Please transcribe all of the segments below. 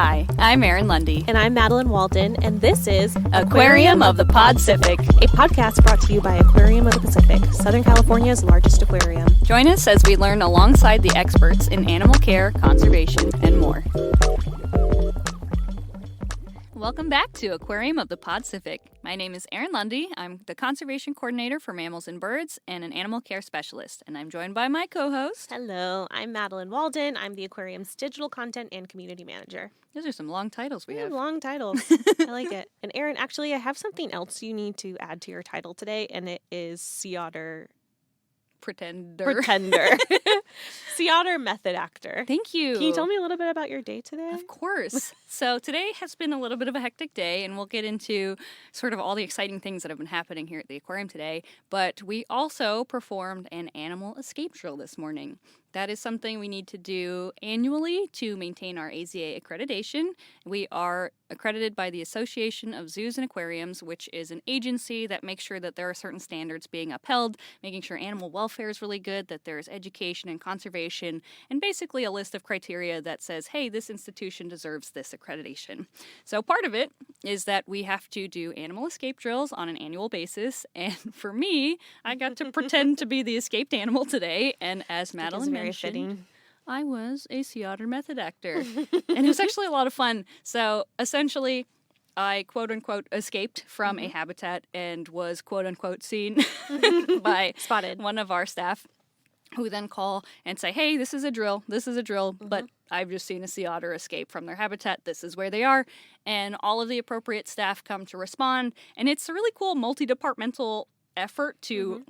Hi, I'm Erin Lundy. And I'm Madeline Walden, and this is Aquarium of the Podcific, a podcast brought to you by Aquarium of the Pacific, Southern California's largest aquarium. Join us as we learn alongside the experts in animal care, conservation, and more. Welcome back to Aquarium of the Podcific. My name is Erin Lundy. I'm the Conservation Coordinator for Mammals and Birds and an Animal Care Specialist. And I'm joined by my co-host. Hello, I'm Madeline Walden. I'm the aquarium's Digital Content and Community Manager. Those are some long titles we have. Long titles. I like it. And Erin, actually, I have something else you need to add to your title today, and it is Sea Otter Pretender. Sea Otter Method Actor. Thank you. Can you tell me a little bit about your day today? Of course. So today has been a little bit of a hectic day, and we'll get into sort of all the exciting things that have been happening here at the aquarium today. But we also performed an animal escape drill this morning. That is something we need to do annually to maintain our AZA accreditation. We are accredited by the Association of Zoos and Aquariums, which is an agency that makes sure that there are certain standards being upheld, making sure animal welfare is really good, that there's education and conservation, and basically a list of criteria that says, hey, this institution deserves this accreditation. So part of it is that we have to do animal escape drills on an annual basis. And for me, I got to pretend to be the escaped animal today. And as Madeline mentioned, fitting. I was a sea otter method actor. And it was actually a lot of fun. So essentially, I quote unquote escaped from a habitat and was quote unquote seen by one of our staff, who then call and say, hey, this is a drill, but I've just seen a sea otter escape from their habitat. This is where they are. And all of the appropriate staff come to respond. And it's a really cool multi-departmental effort to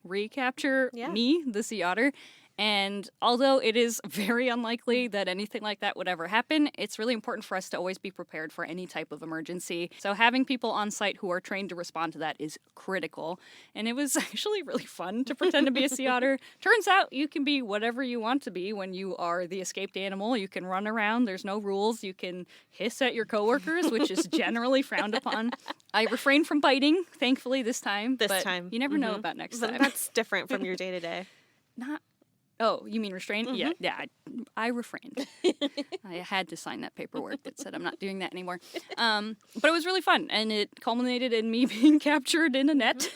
recapture me, the sea otter. And although it is very unlikely that anything like that would ever happen, it's really important for us to always be prepared for any type of emergency. So having people on site who are trained to respond to that is critical. And it was actually really fun to pretend to be a sea otter. Turns out you can be whatever you want to be when you are the escaped animal. You can run around. There's no rules. You can hiss at your coworkers, which is generally frowned upon. I refrained from biting, thankfully, this time. But you never know about next time. That's different from your day-to-day. Oh, you mean restrained? Yeah, I refrained. I had to sign that paperwork that said I'm not doing that anymore. But it was really fun, and it culminated in me being captured in a net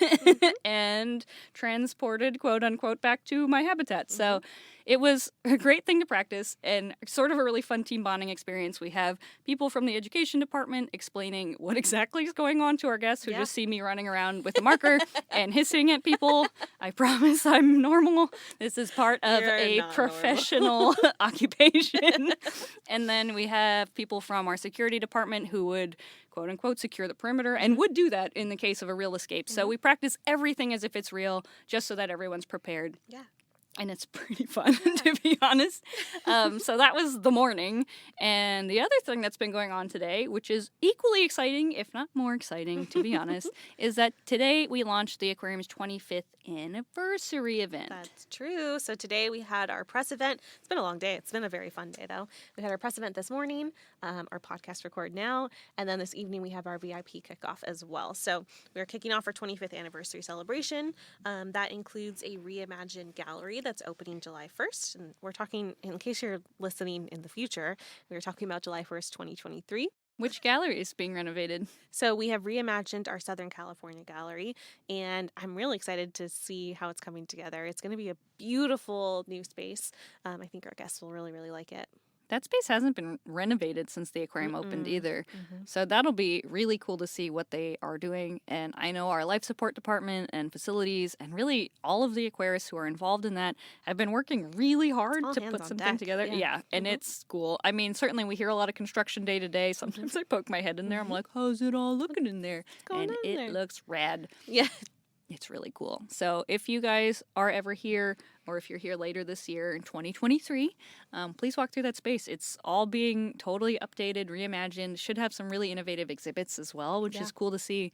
and transported, quote unquote, back to my habitat. So it was a great thing to practice and sort of a really fun team bonding experience. We have people from the education department explaining what exactly is going on to our guests who just see me running around with a marker and hissing at people. I promise I'm normal. This is part of a professional occupation. And then we have people from our security department who would, quote unquote, secure the perimeter and would do that in the case of a real escape. So we practice everything as if it's real, just so that everyone's prepared. Yeah. And it's pretty fun, to be honest. So that was the morning. And the other thing that's been going on today, which is equally exciting, if not more exciting, to be honest, is that today we launched the aquarium's 25th anniversary event. That's true. So today we had our press event. It's been a long day. It's been a very fun day, though. We had our press event this morning, our podcast record now, and then this evening we have our VIP kickoff as well. So we're kicking off our 25th anniversary celebration. That includes a reimagined gallery that's opening July 1st. And we're talking, in case you're listening in the future, we were talking about July 1st, 2023. Which gallery is being renovated? So we have reimagined our Southern California gallery, and I'm really excited to see how it's coming together. It's going to be a beautiful new space. I think our guests will really, really like it. That space hasn't been renovated since the aquarium opened either. So that'll be really cool to see what they are doing. And I know our life support department and facilities and really all of the aquarists who are involved in that have been working really hard to put something together. Yeah, and it's cool. I mean, certainly we hear a lot of construction day to day. Sometimes I poke my head in there. I'm like, how's it all looking in there? And it looks rad. Yeah. It's really cool. So if you guys are ever here, or if you're here later this year in 2023, please walk through that space. It's all being totally updated, reimagined. Should have some really innovative exhibits as well, which is cool to see.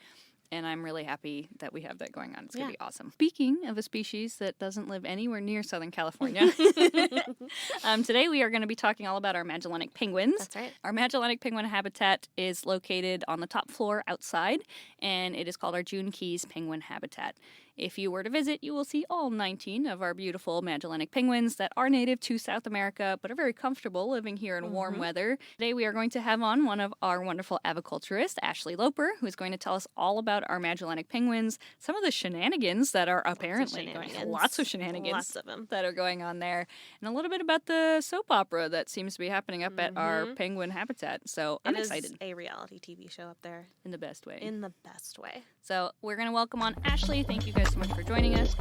And I'm really happy that we have that going on. It's going to be awesome. Speaking of a species that doesn't live anywhere near Southern California, today we are going to be talking all about our Magellanic penguins. That's right. Our Magellanic penguin habitat is located on the top floor outside, and it is called our June Keys Penguin Habitat. If you were to visit, you will see all 19 of our beautiful Magellanic penguins that are native to South America but are very comfortable living here in warm weather. Today we are going to have on one of our wonderful aviculturists, Ashley Loper, who is going to tell us all about our Magellanic penguins, some of the shenanigans that are apparently lots of shenanigans of them that are going on there, and a little bit about the soap opera that seems to be happening up at our penguin habitat. So I'm excited. It is a reality TV show up there. In the best way. In the best way. So we're going to welcome on Ashley. Thank you guys so much for joining us.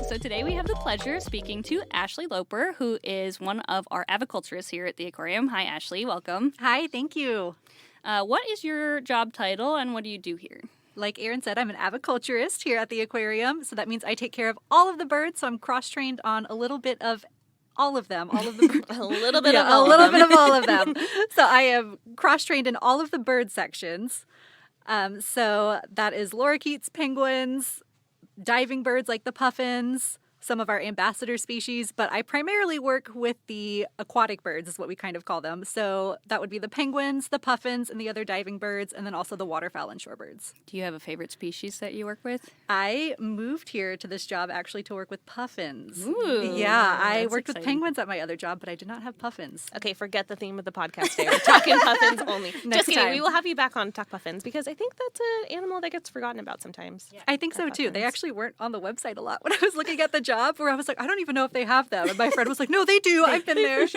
So today we have the pleasure of speaking to Ashley Loper, who is one of our aviculturists here at the aquarium. Hi, Ashley. Welcome. Hi, thank you. What is your job title and what do you do here? Like Erin said, I'm an aviculturist here at the aquarium. So that means I take care of all of the birds. So I'm cross-trained on a little bit of all of them, all of the birds. A little bit of all of them. A little bit of all of them. So I am cross-trained in all of the bird sections. So that is lorikeets, penguins, diving birds like the puffins, some of our ambassador species, but I primarily work with the aquatic birds is what we kind of call them. So that would be the penguins, the puffins, and the other diving birds, and then also the waterfowl and shorebirds. Do you have a favorite species that you work with? I moved here to this job actually to work with puffins. Ooh, yeah, I that's worked exciting. with penguins at my other job, but I did not have puffins. Okay, forget the theme of the podcast today. We're talking puffins only. Just kidding. time. We will have you back on Talk Puffins because I think that's an animal that gets forgotten about sometimes. Yeah. I think so too. They actually weren't on the website a lot when I was looking at the job, where I was like, I don't even know if they have them. And my friend was like, no, they do. I've been there.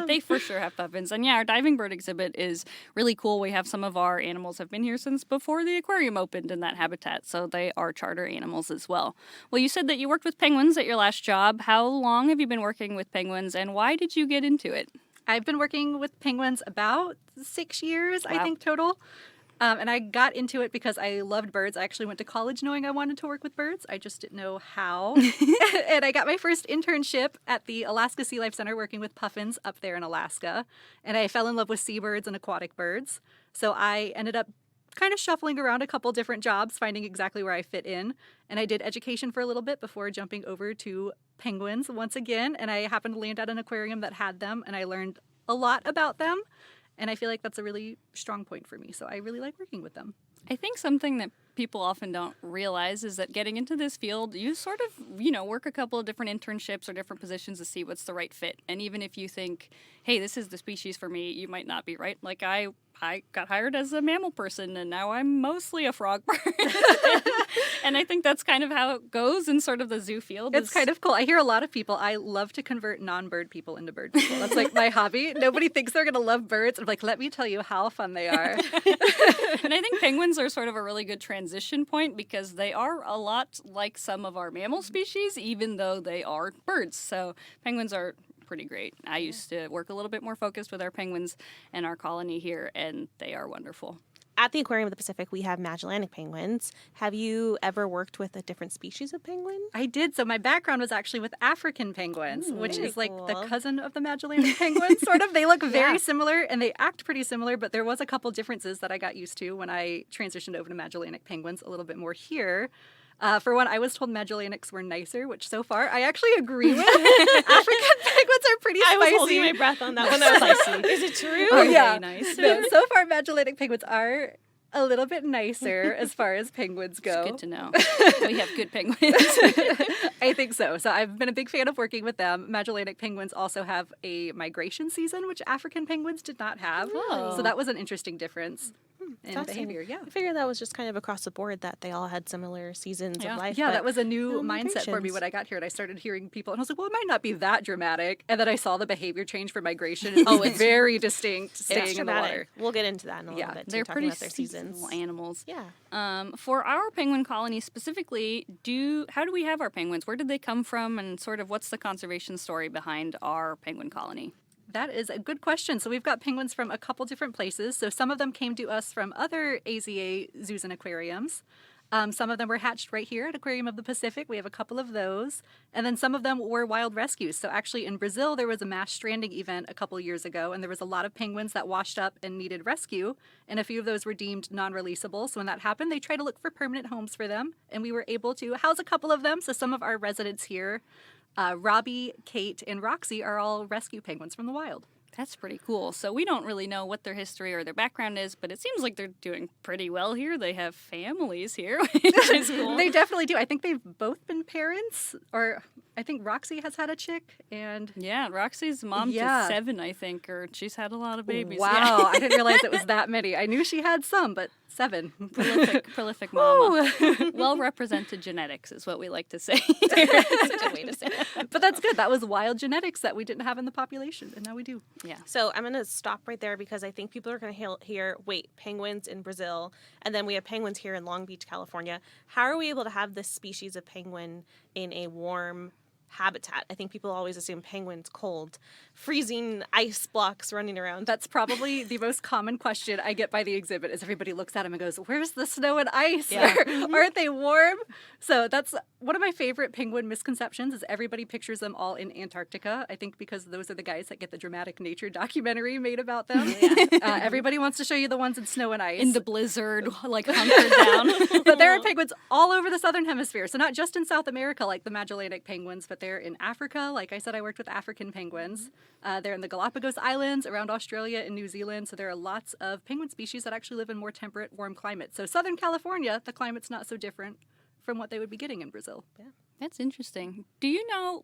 They for sure have puffins. And yeah, our diving bird exhibit is really cool. We have some of our animals have been here since before the aquarium opened in that habitat. So they are charter animals as well. Well, you said that you worked with penguins at your last job. How long have you been working with penguins and why did you get into it? I've been working with penguins about 6 years, Wow. I think, total. And I got into it because I loved birds. I actually went to college knowing I wanted to work with birds. I just didn't know how. And I got my first internship at the Alaska Sea Life Center working with puffins up there in Alaska. And I fell in love with seabirds and aquatic birds. So I ended up kind of shuffling around a couple different jobs, finding exactly where I fit in. And I did education for a little bit before jumping over to penguins once again. And I happened to land at an aquarium that had them, and I learned a lot about them. And I feel like that's a really strong point for me. So I really like working with them. I think something that people often don't realize is that getting into this field, you sort of, work a couple of different internships or different positions to see what's the right fit. And even if you think, hey, this is the species for me, you might not be right. Like I got hired as a mammal person and now I'm mostly a frog person. And I think that's kind of how it goes in sort of the zoo field. It's kind of cool. I hear a lot of people, I love to convert non-bird people into bird people. That's like my hobby. Nobody thinks they're going to love birds. I'm like, let me tell you how fun they are. And I think penguins are sort of a really good transition point because they are a lot like some of our mammal species, even though they are birds. So penguins are pretty great. I used to work a little bit more focused with our penguins and our colony here, and they are wonderful. At the Aquarium of the Pacific, we have Magellanic penguins. Have you ever worked with a different species of penguin? I did. So my background was actually with African penguins, which very is like cool. the cousin of the Magellanic penguins, sort of. They look very similar and they act pretty similar, but there was a couple differences that I got used to when I transitioned over to Magellanic penguins a little bit more here. For one, I was told Magellanics were nicer, which so far I actually agree with. African penguins are pretty spicy. I was holding my breath on that one. I was like, is it true? Oh, yeah. Very nice. No, so far Magellanic penguins are a little bit nicer as far as penguins go. It's good to know. We have good penguins. I think so. So I've been a big fan of working with them. Magellanic penguins also have a migration season, which African penguins did not have. Oh. So that was an interesting difference in Fascinating. behavior. Yeah. I figured that was just kind of across the board that they all had similar seasons Yeah. of life. Yeah, but that was a new no mindset for me migrations. when I got here, and I started hearing people, and I was like, well, it might not be that dramatic. And then I saw the behavior change for migration. It's very distinct staying It's in the water. dramatic. We'll get into that in a Yeah. little bit. They're talking pretty about their seasons. seasonal animals. Yeah. For our penguin colony specifically, how do we have our penguins? Where did they come from, and sort of what's the conservation story behind our penguin colony? That is a good question. So we've got penguins from a couple different places. So some of them came to us from other AZA zoos and aquariums. Some of them were hatched right here at Aquarium of the Pacific. We have a couple of those. And then some of them were wild rescues. So actually in Brazil, there was a mass stranding event a couple years ago, and there was a lot of penguins that washed up and needed rescue. And a few of those were deemed non-releasable. So when that happened, they tried to look for permanent homes for them. And we were able to house a couple of them. So some of our residents here, Robbie, Kate, and Roxy are all rescue penguins from the wild. That's pretty cool. So we don't really know what their history or their background is, but it seems like they're doing pretty well here. They have families here, which is cool. They definitely do. I think they've both been parents, or I think Roxy has had a chick, and Yeah, Roxy's mom to 7, I think, or she's had a lot of babies. wow, I didn't realize it was that many. I knew she had some, but 7. Prolific mama. Well-represented genetics is what we like to say. That's a good way to say it. But that's good. That was wild genetics that we didn't have in the population, and now we do. Yeah. So I'm going to stop right there because I think people are going to hear, wait, penguins in Brazil, and then we have penguins here in Long Beach, California. How are we able to have this species of penguin in a warm habitat? I think people always assume penguins cold, freezing ice blocks running around. That's probably the most common question I get by the exhibit is everybody looks at them and goes, where's the snow and ice? Yeah. Aren't they warm? So that's one of my favorite penguin misconceptions is everybody pictures them all in Antarctica. I think because those are the guys that get the dramatic nature documentary made about them. Everybody wants to show you the ones in snow and ice. In the blizzard, like hunkered down. But there are penguins all over the southern hemisphere. So not just in South America like the Magellanic penguins, but they're in Africa. Like I said, I worked with African penguins. They're in the Galapagos Islands, around Australia and New Zealand. So there are lots of penguin species that actually live in more temperate, warm climates. So Southern California, the climate's not so different from what they would be getting in Brazil. Yeah. That's interesting. Do you know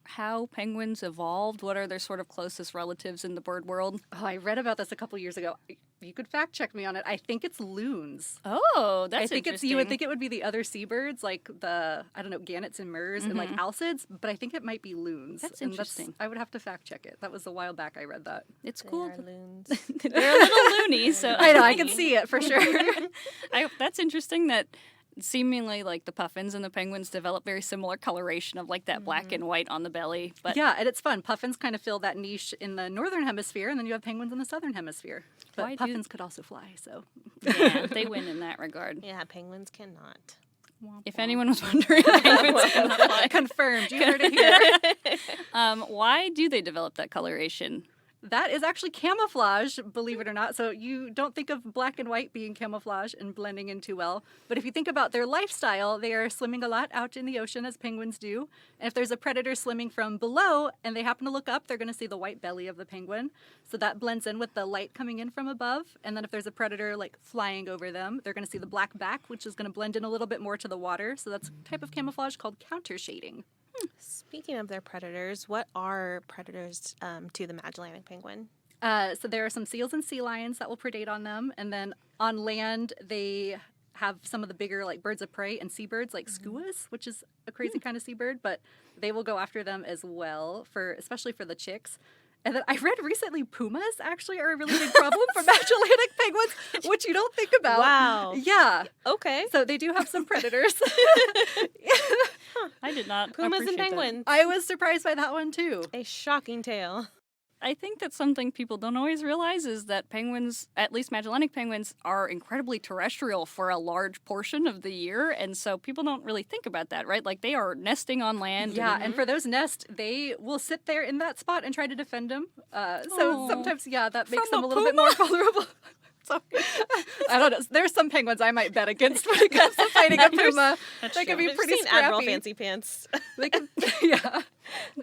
how penguins evolved? What are their sort of closest relatives in the bird world? Oh, I read about this a couple years ago. You could fact check me on it. I think it's loons. Oh, that's I think interesting. you would think it would be the other seabirds, like the, I don't know, gannets and murres and like alcids, but I think it might be loons. That's And interesting. I would have to fact check it. That was a while back I read that. It's They cool. are loons. They're a little loony, so I know, I can see it for sure. That's interesting that seemingly like the puffins and the penguins develop very similar coloration of like that black and white on the belly. But Yeah, and it's fun. Puffins kind of fill that niche in the northern hemisphere, and then you have penguins in the southern hemisphere. But Why do- puffins could also fly, so. yeah, they win in that regard. Yeah, penguins cannot. If anyone was wondering, penguins cannot fly. Confirmed. You heard it here. Why do they develop that coloration? That is actually camouflage, believe it or not. So you don't think of black and white being camouflage and blending in too well. But if you think about their lifestyle, they are swimming a lot out in the ocean as penguins do. And if there's a predator swimming from below and they happen to look up, they're going to see the white belly of the penguin. So that blends in with the light coming in from above. And then if there's a predator like flying over them, they're going to see the black back, which is going to blend in a little bit more to the water. So that's a type of camouflage called counter shading. Speaking of their predators, what are predators to the Magellanic penguin? So there are some seals and sea lions that will predate on them. And then on land, they have some of the bigger like birds of prey and seabirds like skuas, which is a crazy kind of seabird, but they will go after them as well, especially for the chicks. And then I read recently pumas actually are a really big problem for Magellanic penguins, which you don't think about. Wow. Yeah. Okay. So they do have some predators. I did not. Pumas and appreciate that. penguins. I was surprised by that one too. A shocking tale. I think that something people don't always realize is that penguins, at least Magellanic penguins, are incredibly terrestrial for a large portion of the year. And so people don't really think about that, right? Like they are nesting on land. Yeah, and for those nests, they will sit there in that spot and try to defend them. So sometimes, that makes them a little bit more vulnerable. So, I don't know. There's some penguins I might bet against when it comes to fighting a puma. They can be I've pretty seen Admiral scrappy. Fancy Pants. They can, yeah.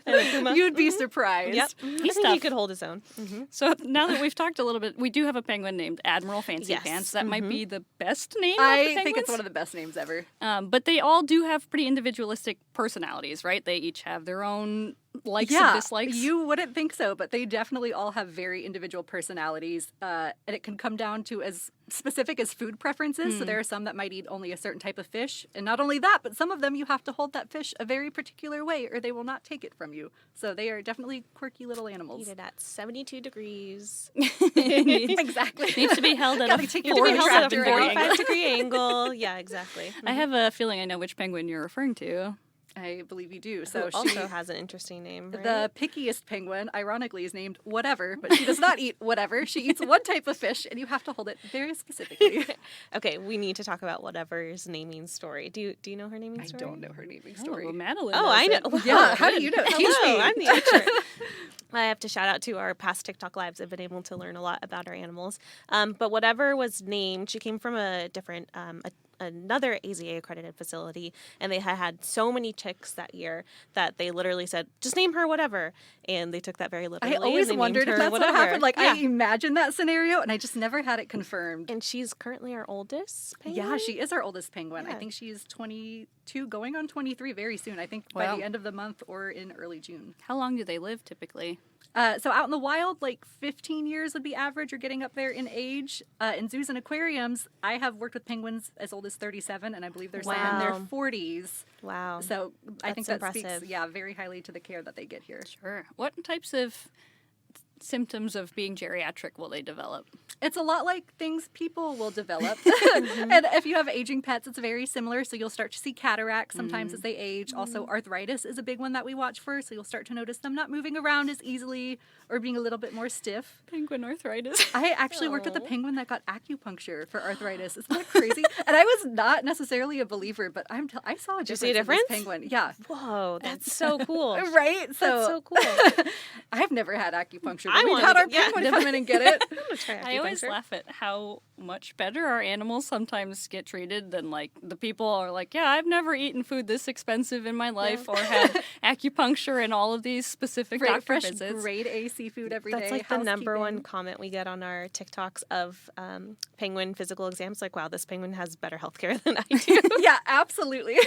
Puma. You'd be surprised. Yep. I think he tough. could hold his own. So now that we've talked a little bit, we do have a penguin named Admiral Fancy Yes. Pants. That might be the best name of the I penguins. think it's one of the best names ever. But they all do have pretty individualistic personalities, right? They each have their own likes and dislikes. You wouldn't think so, but they definitely all have very individual personalities. And it can come down to as specific as food preferences. So there are some that might eat only a certain type of fish. And not only that, but some of them you have to hold that fish a very particular way or they will not take it from you. So they are definitely quirky little animals. Eat it at 72 degrees. Exactly. Needs to be held at Gotta a take You your have to be held at a 45 45-degree angle. Yeah, exactly. I have a feeling I know which penguin you're referring to. I believe you do. Who So also has an interesting name, right? the pickiest penguin, ironically, is named Whatever, but she does not eat whatever. She eats one type of fish, and you have to hold it very specifically. Okay, we need to talk about Whatever's naming story. Do you know her naming I story? don't know her naming story. Oh, Madeline. Oh, knows I know. it. Wow, Yeah, how do good. you know? Teach Hello, me. I'm the expert. I have to shout out to our past TikTok lives. I've been able to learn a lot about our animals. But Whatever was named, she came from a different another AZA accredited facility, and they had so many chicks that year that they literally said, just name her whatever. And they took that very literally. I always wondered if that's whatever. what happened. Like, yeah. I imagined that scenario, and I just never had it confirmed. And she's currently our oldest penguin? Yeah, she is our oldest penguin. Yeah. I think she's 22, going on 23 very soon. I think by the end of the month or in early June. How long do they live typically? So out in the wild, like 15 years would be average or getting up there in age. In zoos and aquariums, I have worked with penguins as old as 37, and I believe there's some in their 40s. Wow. So I think that impressive. speaks, very highly to the care that they get here. Sure. What types of symptoms of being geriatric will they develop? It's a lot like things people will develop. And if you have aging pets, it's very similar. So you'll start to see cataracts sometimes as they age. Also, arthritis is a big one that we watch for. So you'll start to notice them not moving around as easily or being a little bit more stiff. Penguin arthritis. I actually worked with a penguin that got acupuncture for arthritis. Isn't that crazy? And I was not necessarily a believer, but I saw a difference. Did you see a in difference? this penguin. Yeah. Whoa, that's so cool. Right? So, That's so cool. I've never had acupuncture. I But we've wanted had to our get- yeah. penguin come in and get it. I'm gonna try I always acupuncture. laugh at how much better our animals sometimes get treated than like the people are like, yeah, I've never eaten food this expensive in my life or had acupuncture and all of these specific Great, doctor fresh, visits. grade A seafood every day. That's like the number one housekeeping. comment we get on our TikToks of penguin physical exams. Like, wow, this penguin has better healthcare than I do. Yeah, absolutely.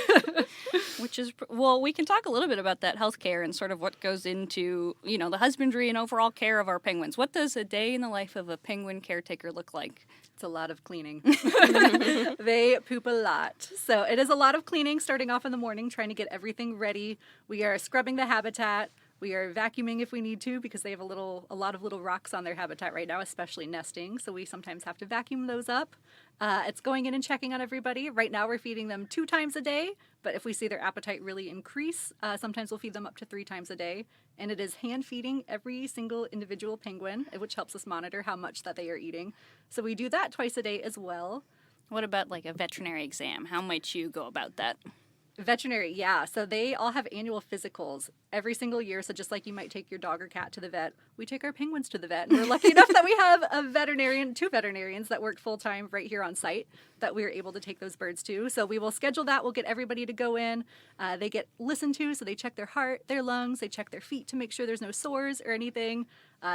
Which is, well, we can talk a little bit about that healthcare and sort of what goes into, you know, the husbandry and overall care of our penguins. What does a day in the life of a penguin caretaker look like? It's a lot of cleaning. They poop a lot. So it is a lot of cleaning starting off in the morning, trying to get everything ready. We are scrubbing the habitat. We are vacuuming if we need to because they have a lot of little rocks on their habitat right now, especially nesting. So we sometimes have to vacuum those up. It's going in and checking on everybody. Right now we're feeding them 2 times a day, but if we see their appetite really increase, sometimes we'll feed them up to 3 times a day. And it is hand feeding every single individual penguin, which helps us monitor how much that they are eating. So we do that twice a day as well. What about like a veterinary exam? How might you go about that? Veterinary, yeah. So they all have annual physicals every single year. So just like you might take your dog or cat to the vet, we take our penguins to the vet. And we're lucky enough that we have two veterinarians that work full time right here on site that we're able to take those birds to. So we will schedule that. We'll get everybody to go in. They get listened to. So they check their heart, their lungs, they check their feet to make sure there's no sores or anything.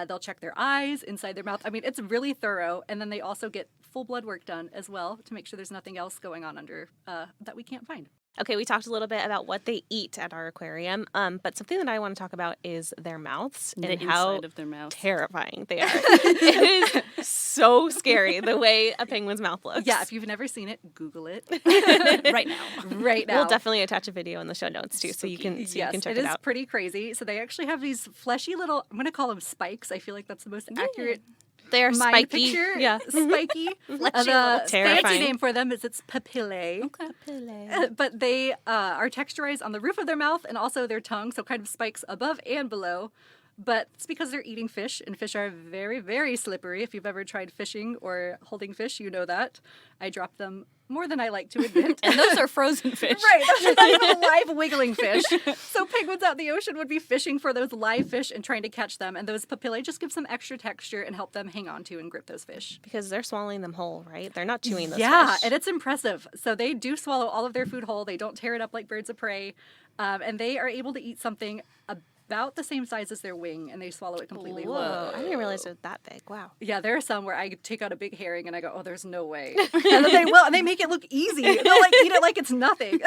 They'll check their eyes, inside their mouth. I mean, it's really thorough. And then they also get full blood work done as well to make sure there's nothing else going on under that we can't find. Okay, we talked a little bit about what they eat at our aquarium, but something that I want to talk about is their mouths The and how inside of their mouth. terrifying they are. It is so scary the way a penguin's mouth looks. Yeah, if you've never seen it, Google it. Right now. Right now. We'll definitely attach a video in the show notes too, so you can Yes, check it it is out. pretty crazy. So they actually have these fleshy little, I'm going to call them spikes. I feel like that's the most accurate They're mind spiky. picture. Yeah. Spiky. The fancy Terrifying. name for them is it's papillae. Okay. But they are texturized on the roof of their mouth and also their tongue, so kind of spikes above and below. But it's because they're eating fish, and fish are very, very slippery. If you've ever tried fishing or holding fish, you know that. I drop them more than I like to admit. And those are frozen fish. Right, those are not even live wiggling fish. So penguins out in the ocean would be fishing for those live fish and trying to catch them, and those papillae just give some extra texture and help them hang on to and grip those fish. Because they're swallowing them whole, right? They're not chewing those Yeah, fish. and it's impressive. So they do swallow all of their food whole. They don't tear it up like birds of prey, and they are able to eat something about the same size as their wing, and they swallow it completely whole. Whoa, I didn't realize it was that big. Wow. Yeah, there are some where I take out a big herring and I go, oh, there's no way. And then they will, and they make it look easy. They'll like eat it like it's nothing.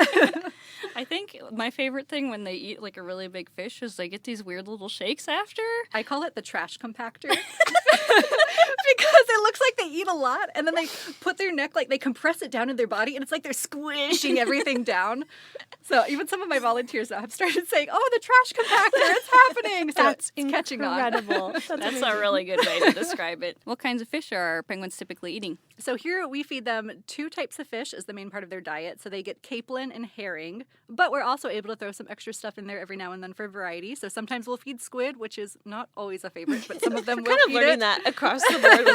I think my favorite thing when they eat like a really big fish is they get these weird little shakes after. I call it the trash compactor. Because it looks like they eat a lot, and then they put their neck, like they compress it down in their body, and it's like they're squishing everything down. So even some of my volunteers now have started saying, oh, the trash compactor, it's happening. So That's it's catching on. incredible. That's a really good way to describe it. What kinds of fish are our penguins typically eating? So here we feed them 2 types of fish as the main part of their diet. So they get capelin and herring, but we're also able to throw some extra stuff in there every now and then for variety. So sometimes we'll feed squid, which is not always a favorite, but some of them will Kind of feed learning it. that across the board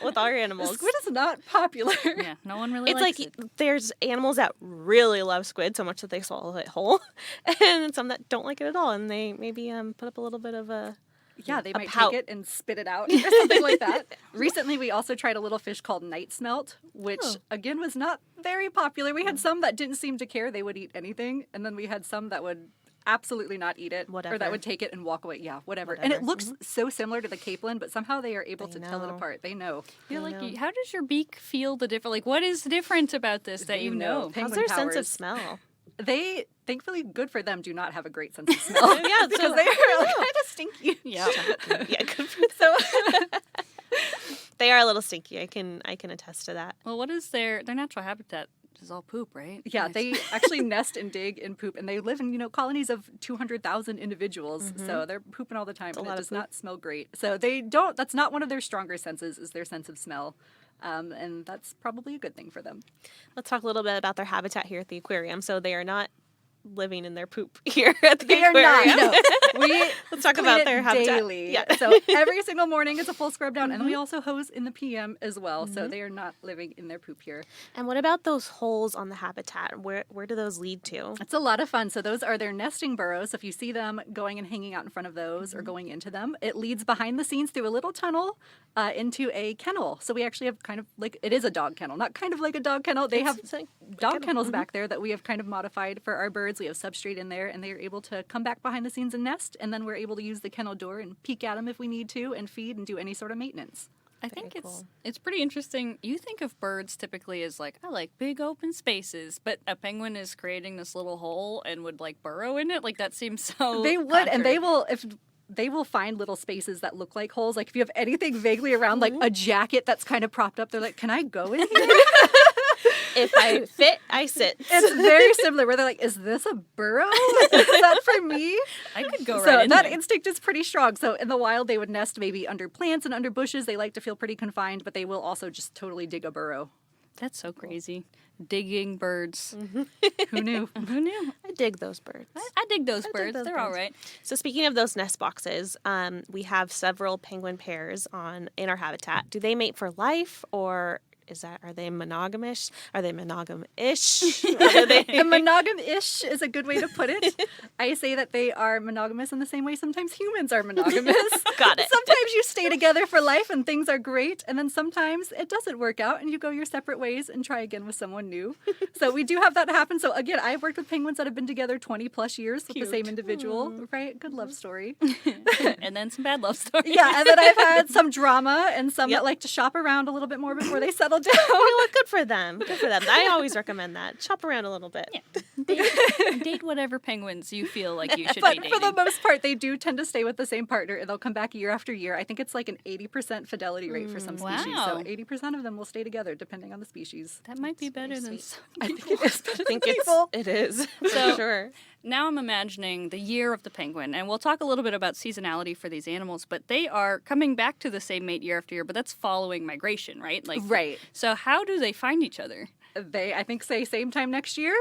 with our animals. Squid is not popular. Yeah, no one really It's likes like it. there's animals that really love squid so much that they swallow it whole, and some that don't like it at all, and they maybe put up a little bit of a Yeah, they might pout. take it and spit it out or something like that. Recently, we also tried a little fish called night smelt, which, again, was not very popular. We had some that didn't seem to care. They would eat anything. And then we had some that would absolutely not eat it. Whatever. Or that would take it and walk away. Yeah, whatever. And it looks so similar to the capelin, but somehow they are able to tell it apart. They know. You're like, how does your beak feel the different? Like, what is different about this that you know? How's Penguin their sense of powers. smell? They, thankfully, good for them, do not have a great sense of smell. Yeah, because they are kind of stinky. Yeah. Yeah, good for them. So They are a little stinky. I can attest to that. Well, what is their natural habitat? Is all poop, right? yeah, Nice. they actually nest and dig and poop, and they live in colonies of 200,000 individuals. So they're pooping all the time, and lot it of does poop. not smell great. So they don't. That's not one of their stronger senses. Is their sense of smell. And that's probably a good thing for them. Let's talk a little bit about their habitat here at the aquarium. So they are not living in their poop here at the They are aquarium. not. No. We Let's talk clean about it their habitat. daily. Yeah. So every single morning is a full scrub down, and then we also hose in the PM as well. So they are not living in their poop here. And what about those holes on the habitat? Where do those lead to? It's a lot of fun. So those are their nesting burrows. So if you see them going and hanging out in front of those or going into them, it leads behind the scenes through a little tunnel into a kennel. So we actually have kind of like, it is a dog kennel, not kind of like a dog kennel. They have It's like dog kennels back there that we have kind of modified for our birds. We have substrate in there, and they are able to come back behind the scenes and nest, and then we're able to use the kennel door and peek at them if we need to and feed and do any sort of maintenance. I think Very cool. it's pretty interesting. You think of birds typically as like, I like big open spaces, but a penguin is creating this little hole and would like burrow in it. Like that seems so. They would, and contrary. they will find little spaces that look like holes. Like if you have anything vaguely around, like a jacket that's kind of propped up, they're like, "Can I go in here?" If I fit, I sit. It's very similar. Where they're like, "Is this a burrow? Is that for me?" I could go So right in that there. instinct is pretty strong. So in the wild, they would nest maybe under plants and under bushes. They like to feel pretty confined, but they will also just totally dig a burrow. That's so crazy. Digging birds. Who knew? Who knew? I dig those birds. I dig those birds. those They're all birds. right. So speaking of those nest boxes, we have several penguin pairs in our habitat. Do they mate for life, or are they monogamous? Are they monogam-ish? Are they- Monogam-ish is a good way to put it. I say that they are monogamous in the same way sometimes humans are monogamous. Got it. Sometimes you stay together for life and things are great, and then sometimes it doesn't work out and you go your separate ways and try again with someone new. So we do have that happen. So again, I've worked with penguins that have been together 20 plus years with the same individual, right? Good love story. And then some bad love stories. Yeah, and then I've had some drama and some that like to shop around a little bit more before they settle down. Well, good for them. Good for them. I always recommend that. Shop around a little bit. Date whatever penguins you feel like you should But be dating. for the most part, they do tend to stay with the same partner, and they'll come back year after year. I think it's like an 80% fidelity rate for some species. Wow. So 80% of them will stay together, depending on the species. That might be better than some I think people. it is better I think than people. it is for So- sure. Now I'm imagining the year of the penguin, and we'll talk a little bit about seasonality for these animals, but they are coming back to the same mate year after year, but that's following migration, right? Like, Right. So how do they find each other? They, I think, say same time next year.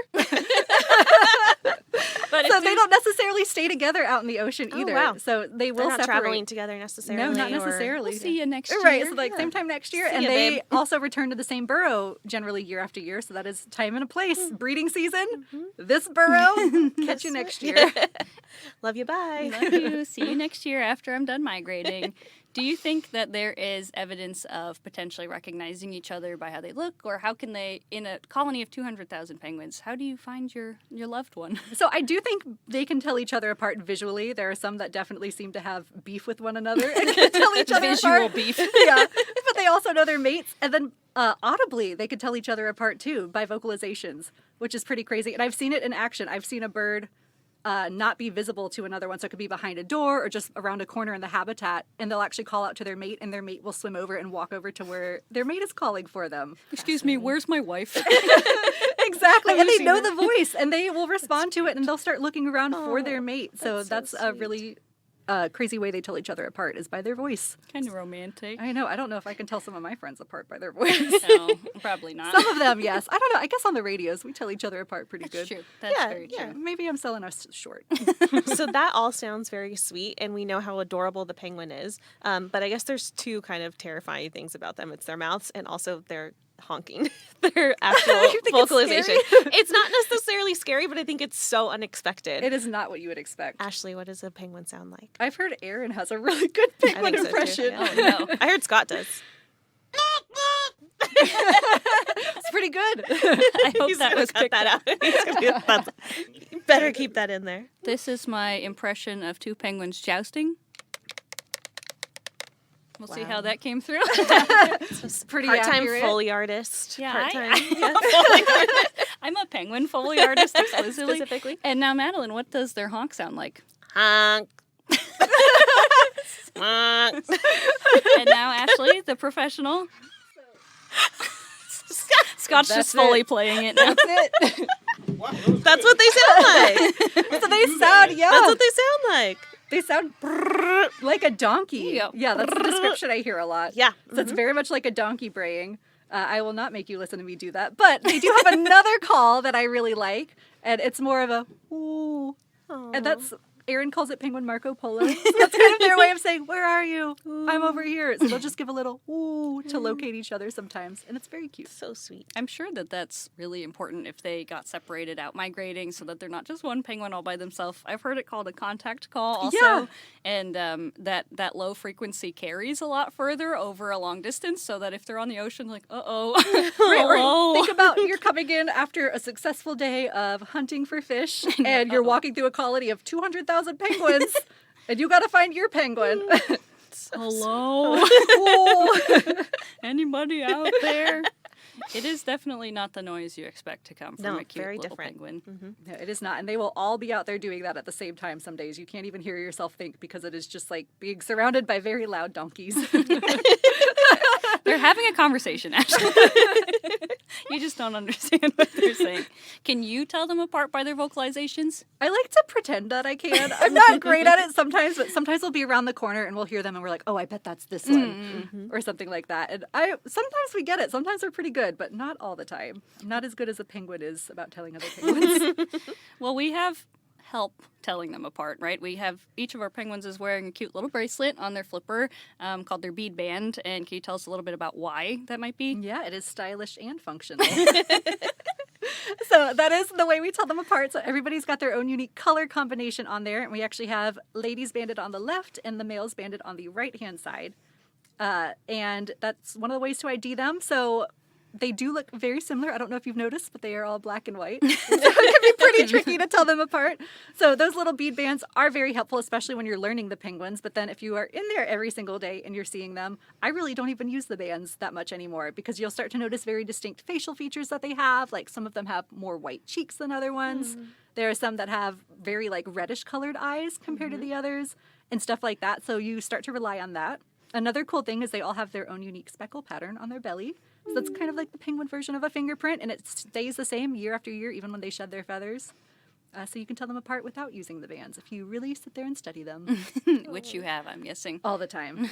But So they don't necessarily stay together out in the ocean Oh, either. wow. So they They're will not separate. traveling together necessarily. No, not or- necessarily. We'll see you next year. Right, so like same time next year, See and ya, they babe. also return to the same burrow generally year after year. So that is time and a place. Breeding season, this burrow. Catch you next year. Love you. Bye. Love you. See you next year after I'm done migrating. Do you think that there is evidence of potentially recognizing each other by how they look, or how can they, in a colony of 200,000 penguins, how do you find your loved one? So I do think they can tell each other apart visually. There are some that definitely seem to have beef with one another and can tell each other Visual apart. beef. Yeah, but they also know their mates, and then audibly they could tell each other apart too by vocalizations, which is pretty crazy. And I've seen it in action. I've seen a bird not be visible to another one, so it could be behind a door or just around a corner in the habitat, and they'll actually call out to their mate, and their mate will swim over and walk over to where their mate is calling for them. Excuse me, where's my wife? Exactly, Have and you they seen know her? the voice, and they will respond to it, and they'll start looking around for their mate. So that's so that's a sweet. really crazy way they tell each other apart is by their voice. Kind of romantic. I know. I don't know if I can tell some of my friends apart by their voice. No, probably not. Some of them, yes. I don't know. I guess on the radios we tell each other apart pretty That's good. true. That's Yeah, very yeah. true. Maybe I'm selling us short. So that all sounds very sweet, and we know how adorable the penguin is. But I guess there's two kind of terrifying things about them. It's their mouths and also their honking. Their actual You think it's vocalization. scary? It's not necessarily scary, but I think it's so unexpected. It is not what you would expect. Ashley, what does a penguin sound like? I've heard Aaron has a really good I penguin think so, too. impression. Yeah. Oh, no. I heard Scott does. It's pretty good. I hope He's that gonna was cut picked that up. out. He's gonna be- that's- you better keep that in there. This is my impression of two penguins jousting. We'll see how Wow. that came through. It's pretty Part-time accurate. Foley artist. Yeah, Part-time. I'm a penguin Foley artist exclusively. Specifically. And now, Madeline, what does their honk sound like? Honk. Honk. And now, Ashley, the professional. Scott's That's just fully it. playing it now. That's it. That's what they sound like. So they sound, yeah. That's what they sound like. They sound like a donkey. There you go. Yeah, that's the description I hear a lot. Yeah. So it's very much like a donkey braying. I will not make you listen to me do that. But they do have another call that I really like, and it's more of a ooh. And that's, Aaron calls it Penguin Marco Polo. So that's kind of their way of saying, where are you? I'm over here. So they'll just give a little ooh to locate each other sometimes. And it's very cute. so sweet. I'm sure that that's really important if they got separated out migrating so that they're not just one penguin all by themselves. I've heard it called a contact call also. Yeah. And that low frequency carries a lot further over a long distance so that if they're on the ocean, like, uh-oh. Right, or Hello. think about you're coming in after a successful day of hunting for fish, and you're walking through a colony of 200,000 penguins, and you got to find your penguin. Hello. Ooh. Anybody out there? It is definitely not the noise you expect to come from No, a cute very little different. penguin. No, it is not, and they will all be out there doing that at the same time some days. You can't even hear yourself think because it is just like being surrounded by very loud donkeys. They're having a conversation, actually. You just don't understand what they're saying. Can you tell them apart by their vocalizations? I like to pretend that I can. I'm not great at it sometimes, but sometimes we'll be around the corner and we'll hear them and we're like, oh, I bet that's this one, or something like that. And sometimes we get it. Sometimes we're pretty good, but not all the time. I'm not as good as a penguin is about telling other penguins. Well, we have help telling them apart, right? We have each of our penguins is wearing a cute little bracelet on their flipper called their bead band. And can you tell us a little bit about why that might be? Yeah, it is stylish and functional. So that is the way we tell them apart. So everybody's got their own unique color combination on there. And we actually have ladies banded on the left and the males banded on the right-hand side. And that's one of the ways to ID them. So they do look very similar. I don't know if you've noticed, but they are all black and white. So it can be pretty tricky to tell them apart. So those little bead bands are very helpful, especially when you're learning the penguins. But then if you are in there every single day and you're seeing them, I really don't even use the bands that much anymore because you'll start to notice very distinct facial features that they have. Like some of them have more white cheeks than other ones. There are some that have very like reddish colored eyes compared to the others and stuff like that. So you start to rely on that. Another cool thing is they all have their own unique speckle pattern on their belly. So that's kind of like the penguin version of a fingerprint, and it stays the same year after year, even when they shed their feathers. So you can tell them apart without using the bands if you really sit there and study them Which you have, I'm guessing. all the time.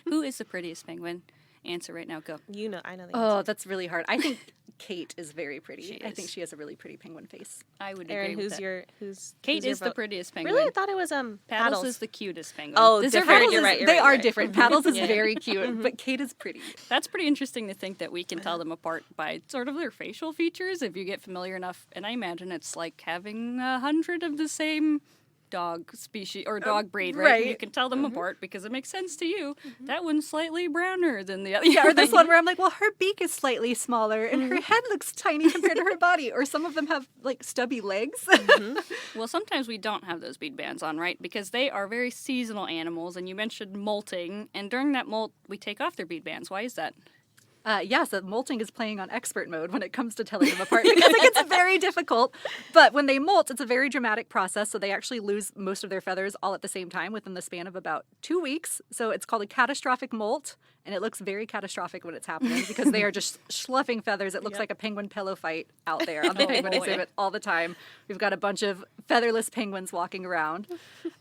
Who is the prettiest penguin? Answer right now, go. You know, I know the Oh, answer. that's really hard. I think Kate is very pretty. She I is. think she has a really pretty penguin face. I would Aaron, agree with that. who's Kate who's your is the vote? prettiest penguin. Really? I thought it was Paddles Paddles. is the cutest penguin. Oh, These are different. very You're right, they are right. different. Paddles is Yeah. very cute, but Kate is pretty. That's pretty interesting to think that we can tell them apart by sort of their facial features if you get familiar enough. And I imagine it's like having 100 of the same dog species or dog breed, right? right. You can tell them apart because it makes sense to you. That one's slightly browner than the other. Yeah, or this one where I'm like, well, her beak is slightly smaller and her head looks tiny compared to her body. Or some of them have like stubby legs. Well, sometimes we don't have those bead bands on, right? Because they are very seasonal animals. And you mentioned molting. And during that molt, we take off their bead bands. Why is that? So molting is playing on expert mode when it comes to telling them apart because it gets very difficult. But when they molt, it's a very dramatic process. So they actually lose most of their feathers all at the same time within the span of about 2 weeks. So it's called a catastrophic molt. And it looks very catastrophic when it's happening because they are just sloughing feathers. It looks like a penguin pillow fight out there on the Oh, penguin boy. exhibit all the time. We've got a bunch of featherless penguins walking around.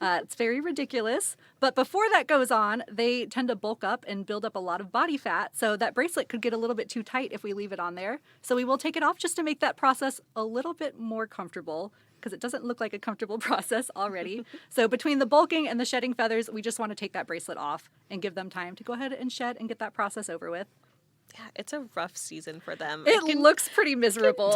It's very ridiculous. But before that goes on, they tend to bulk up and build up a lot of body fat. So that bracelet could get a little bit too tight if we leave it on there. So we will take it off just to make that process a little bit more comfortable, because it doesn't look like a comfortable process already. So between the bulking and the shedding feathers, we just want to take that bracelet off and give them time to go ahead and shed and get that process over with. Yeah, it's a rough season for them. It looks pretty miserable.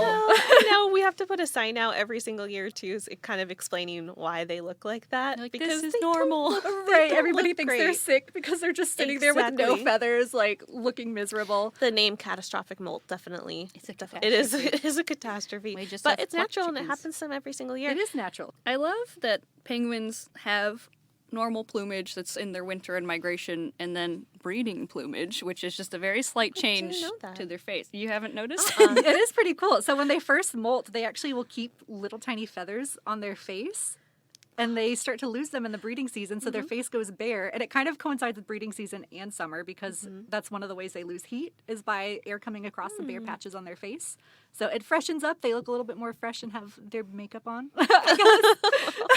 We have to put a sign out every single year too, kind of explaining why they look like that. Like, because this is they normal. don't look- they Right, don't everybody look thinks great. they're sick because they're just sitting there with no Exactly. feathers, like looking miserable. The name catastrophic molt definitely. It's a It is. catastrophe. It is a catastrophe. We just But have it's plucked natural and it chickens. happens to them every single year. It is natural. I love that penguins have normal plumage that's in their winter and migration, and then breeding plumage, which is just a very slight didn't change know that. to their face. You haven't noticed? It is pretty cool. So when they first molt, they actually will keep little tiny feathers on their face. And they start to lose them in the breeding season, so their face goes bare. And it kind of coincides with breeding season and summer because that's one of the ways they lose heat is by air coming across the bare patches on their face. So it freshens up. They look a little bit more fresh and have their makeup on, I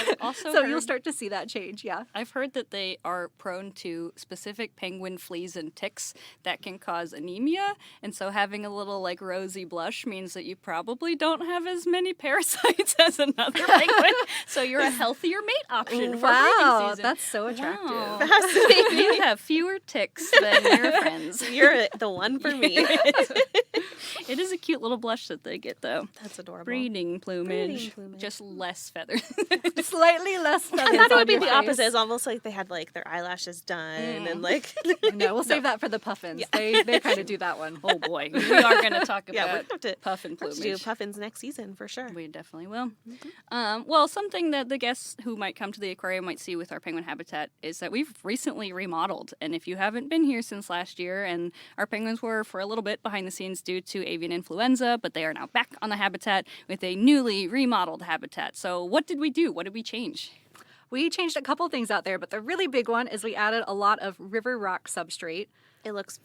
guess. Also, So you'll start to see that change, yeah. I've heard that they are prone to specific penguin fleas and ticks that can cause anemia, and so having a little like rosy blush means that you probably don't have as many parasites as another penguin. So you're a healthier mate option for breeding Wow, season. that's so attractive. Wow. Fascinating. You have fewer ticks than your friends. You're the one for me. It is a cute little blush that they get, though. That's adorable. Breeding plumage, plumage. just less feathers. Slightly less feathers. I thought it on would be your the face. opposite. It's almost like they had like their eyelashes done and like. No, we'll save that for the puffins. They kind of do that one. Oh boy, we are going to talk Yeah, we're about gonna have to puffin we'll have to plumage. do puffins next season for sure. We definitely will. Well, something that the guests who might come to the aquarium might see with our penguin habitat is that we've recently remodeled. And if you haven't been here since last year, and our penguins were for a little bit behind the scenes due to avian influenza, but they are now back on the habitat with a newly remodeled habitat. So what did we do? What did we change? We changed a couple things out there, but the really big one is we added a lot of river rock substrate. It looks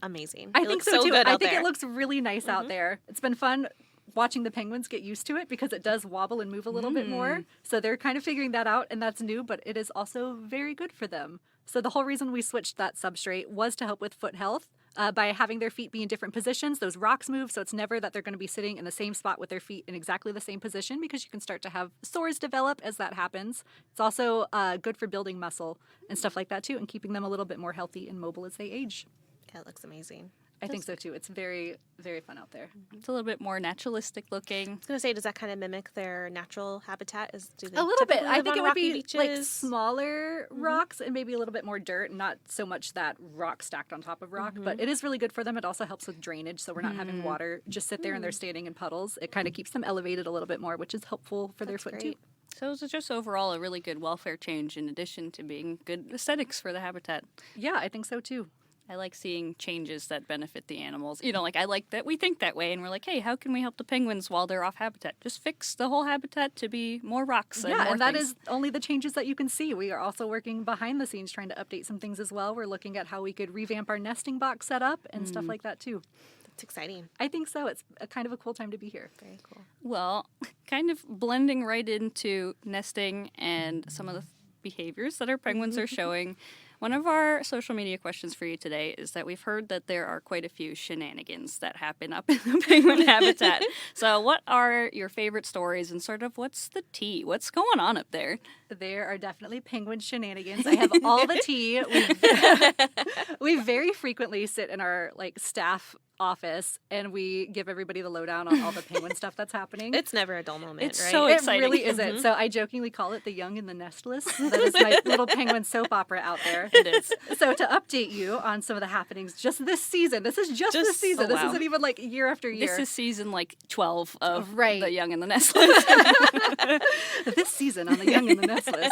amazing. I It think looks so too. good I out think there. it looks really nice out there. It's been fun watching the penguins get used to it because it does wobble and move a little bit more. So they're kind of figuring that out, and that's new, but it is also very good for them. So the whole reason we switched that substrate was to help with foot health. By having their feet be in different positions, those rocks move, so it's never that they're going to be sitting in the same spot with their feet in exactly the same position because you can start to have sores develop as that happens. It's also good for building muscle and stuff like that too, and keeping them a little bit more healthy and mobile as they age. Yeah, it looks amazing. I think so too. It's very, very fun out there. It's a little bit more naturalistic looking. I was gonna say, does that kind of mimic their natural habitat? Do they A little bit. typically I live think on it would rocky be like beaches? smaller rocks and maybe a little bit more dirt, not so much that rock stacked on top of rock. But it is really good for them. It also helps with drainage, so we're not having water just sit there and they're standing in puddles. It kind of keeps them elevated a little bit more, which is helpful for their That's foot great. too. So it's just overall a really good welfare change in addition to being good aesthetics for the habitat. Yeah, I think so too. I like seeing changes that benefit the animals. You know, like I like that we think that way and we're like, hey, how can we help the penguins while they're off habitat? Just fix the whole habitat to be more rocks and Yeah, more and that things. is only the changes that you can see. We are also working behind the scenes trying to update some things as well. We're looking at how we could revamp our nesting box setup and stuff like that too. That's exciting. I think so. It's a kind of a cool time to be here. Very cool. Well, kind of blending right into nesting and some of the behaviors that our penguins are showing. One of our social media questions for you today is that we've heard that there are quite a few shenanigans that happen up in the penguin habitat. So what are your favorite stories and sort of what's the tea? What's going on up there? There are definitely penguin shenanigans. I have all the tea. We very frequently sit in our staff office and we give everybody the lowdown on all the penguin stuff that's happening. It's never a dull moment, It's right? so It exciting. really isn't. So I jokingly call it the young and the nestless. That is my little penguin soap opera out there. It is. So to update you on some of the happenings just this season. This is just this season. oh, This wow. isn't even year after year. This is season 12 of Right. The Young and the Nestless. This season on the young and the nestless.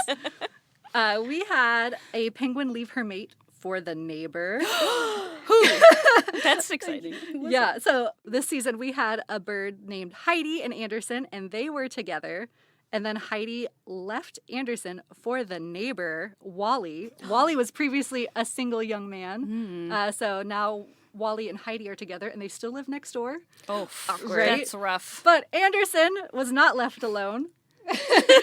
We had a penguin leave her mate for the neighbor. That's exciting. Yeah, so this season we had a bird named Heidi and Anderson, and they were together. And then Heidi left Anderson for the neighbor, Wally. Wally was previously a single young man. So now Wally and Heidi are together, and they still live next door. Oh, Right? that's rough. But Anderson was not left alone.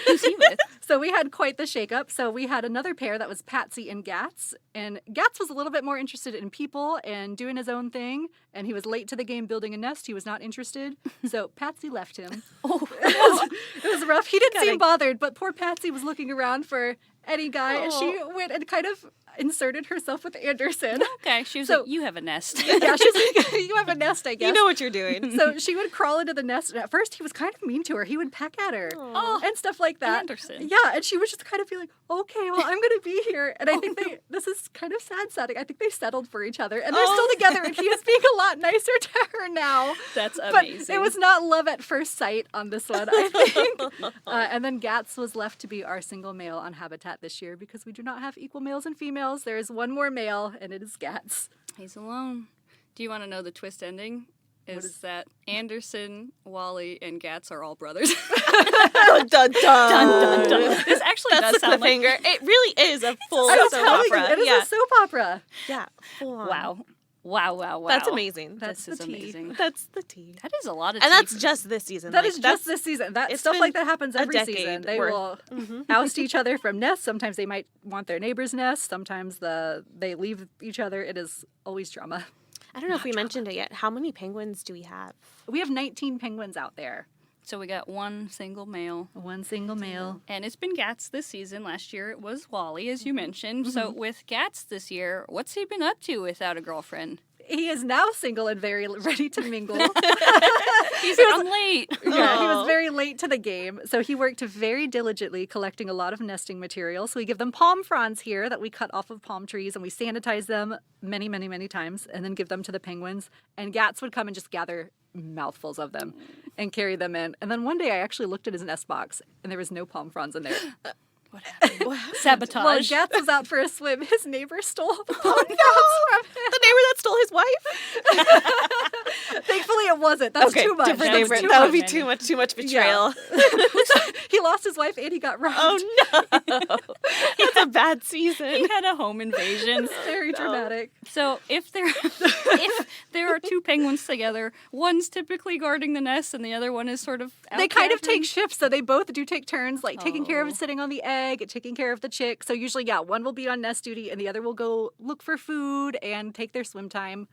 Who's he with? So we had quite the shakeup. So we had another pair that was Patsy and Gats. And Gats was a little bit more interested in people and doing his own thing. And he was late to the game building a nest. He was not interested. So Patsy left him. Oh, It was rough. He didn't seem bothered, but poor Patsy was looking around for any guy, and she went and kind of inserted herself with Anderson. Okay, she was So- like, you have a nest. Yeah, she's like, you have a nest, I guess. You know what you're doing. So she would crawl into the nest, and at first he was kind of mean to her. He would peck at her and stuff like that. Anderson. Yeah, and she would just kind of be like, okay, well, I'm going to be here. And I think this is kind of sad. I think they settled for each other, and they're still together, and he is being a lot nicer to her now. That's But amazing. it was not love at first sight on this one, I think. And then Gats was left to be our single male on Habitat this year because we do not have equal males and females. There is one more male, and it is Gats. He's alone. Do you want to know the twist ending? Is that Anderson, Wally, and Gats are all brothers. Dun, dun, dun. Dun, dun, dun. This actually That's does the sound like... cliffhanger. It really is a full I'm soap telling you, opera. it is Yeah. a soap opera. Yeah. Full on. Wow. Wow. That's amazing. That's This is the tea. amazing. That's the tea. That is a lot of And tea that's for- just this season. That like, is that's just this season. That it's stuff been like that happens a every decade season. They worth. will oust each other from nests. Sometimes they might want their neighbor's nest. Sometimes they leave each other. It is always drama. I don't know if we mentioned it yet. How many penguins do we have? We have 19 penguins out there. So we got one single male. One single male. And it's been Gats this season. Last year it was Wally, as you mentioned. So with Gats this year, what's he been up to without a girlfriend? He is now single and very ready to mingle. He's like, I'm late. Yeah, he Aw. was very late to the game. So he worked very diligently collecting a lot of nesting material. So we give them palm fronds here that we cut off of palm trees, and we sanitize them many, many, many times and then give them to the penguins. And Gats would come and just gather mouthfuls of them and carry them in. And then one day I actually looked at his nest box and there was no palm fronds in there. What happened? Sabotage. Well, Gats was out for a swim. His neighbor stole the palm fronds from him. The neighbor that stole his wife? Thankfully it wasn't. That's too much. Different That's neighbor. too That would be much. too much betrayal. He lost his wife and he got robbed. Oh no. It's a bad season. He had a home invasion. Very dramatic. So if there are two penguins together, one's typically guarding the nest and the other one is sort of out They kind of gathering. take shifts, so they both do take turns, like taking care Oh. of sitting on the egg, taking care of the chick. So usually, yeah, one will be on nest duty and the other will go look for food and take their swim time.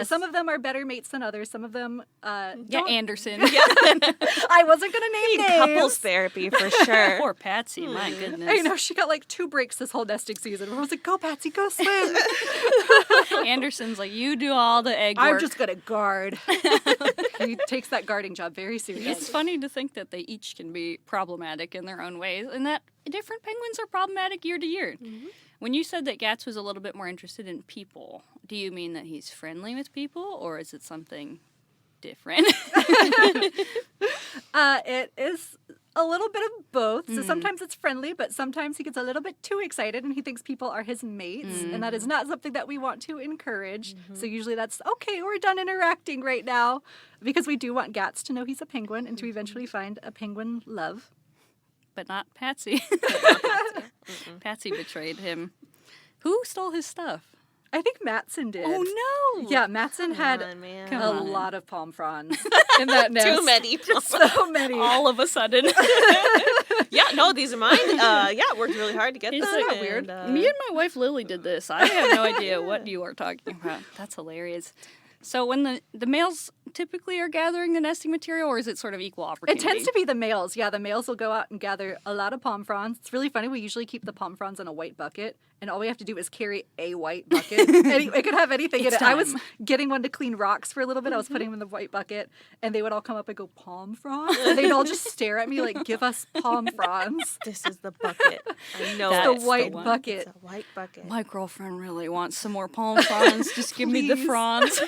Some of them are better mates than others. Some of them, Yeah, don't- Anderson. I wasn't gonna name Need names. couples therapy for sure. Poor Patsy, my goodness. I know she got like 2 breaks this whole nesting season. Where I was like, "Go, Patsy, go swim." Anderson's like, you do all the egg I'm work. just gonna guard. He takes that guarding job very seriously. It's funny to think that they each can be problematic in their own ways, and that different penguins are problematic year to year. When you said that Gats was a little bit more interested in people, do you mean that he's friendly with people, or is it something different? It is a little bit of both. So sometimes it's friendly, but sometimes he gets a little bit too excited and he thinks people are his mates. And that is not something that we want to encourage. So usually that's, okay, we're done interacting right now. Because we do want Gats to know he's a penguin and to eventually find a penguin love. But not Patsy. Patsy betrayed him. Who stole his stuff? I think Matson did. Oh, no. Yeah, Matson had on, man. Come a on. lot of palm fronds in that nest. Too many. So many. All of a sudden. Yeah, no, these are mine. Yeah, worked really hard to get Isn't them. that weird? and, Me and my wife Lily did this. I have no idea what you are talking about. That's hilarious. So when the males typically are gathering the nesting material, or is it sort of equal It opportunity? tends to be the males. Yeah, the males will go out and gather a lot of palm fronds. It's really funny. We usually keep the palm fronds in a white bucket, and all we have to do is carry a white bucket. It could have anything in It's it. I was time. getting one to clean rocks for a little bit. I was putting them in the white bucket, and they would all come up and go, palm fronds? And they'd all just stare at me like, give us palm fronds. This is the bucket. I know That's The it's white one. bucket. It's a white bucket. My girlfriend really wants some more palm fronds. Just give me the Please. fronds.